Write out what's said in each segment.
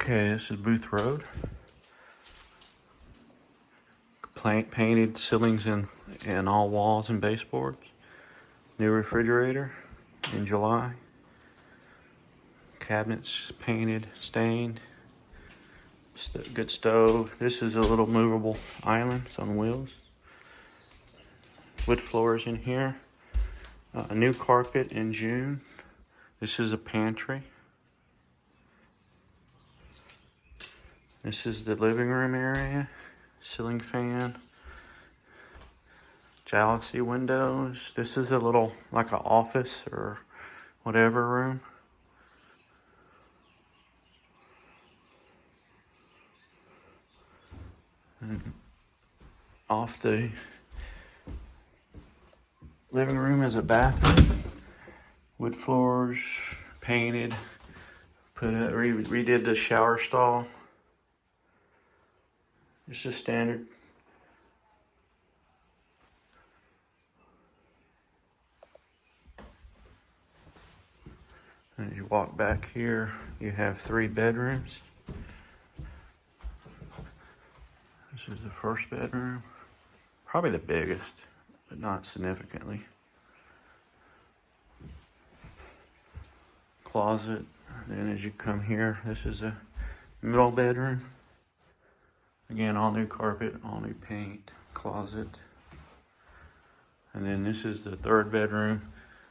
Okay, this is Booth Road. Painted ceilings and all walls and baseboards. New refrigerator in July. Cabinets painted, stained. Good stove. This is a little movable island. It's on wheels. Wood floors in here. A new carpet in June. This is a pantry. This is the living room area. Ceiling fan. Jalousie windows. This is a little, like an office or whatever room. And off the living room is a bathroom. Wood floors, painted. Redid the shower stall. It's just standard. And as you walk back here, you have 3 bedrooms. This is the first bedroom. Probably the biggest, but not significantly. Closet. Then as you come here, this is a middle bedroom. Again, all new carpet, all new paint, closet. And then this is the 3rd bedroom.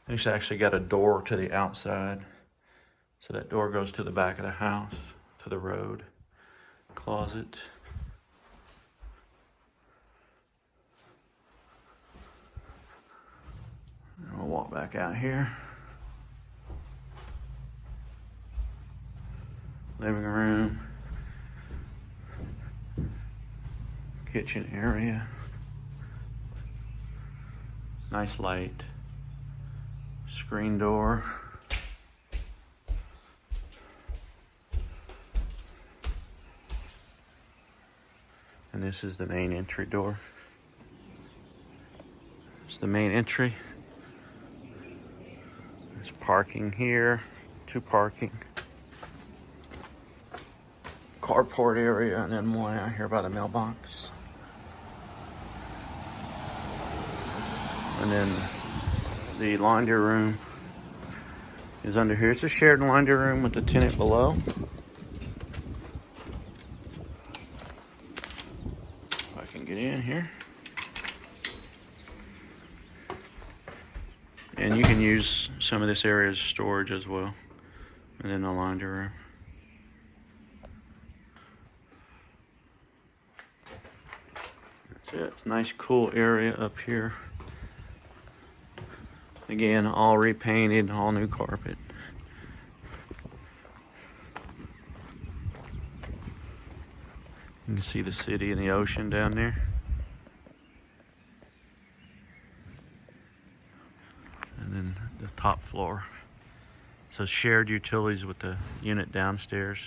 It's actually got a door to the outside. So that door goes to the back of the house, to the road. Closet. And we'll walk back out here. Living room. Kitchen area. Nice light. Screen door. And this is the main entry door. It's the main entry. There's parking here, 2 parking. Carport area, and then one out here by the mailbox. And then the laundry room is under here. It's a shared laundry room with the tenant below. If I can get in here. And you can use some of this area as storage as well. And then the laundry room. That's it. It's a nice cool area up here. Again, all repainted, all new carpet. You can see the city and the ocean down there. And then the top floor. So shared utilities with the unit downstairs.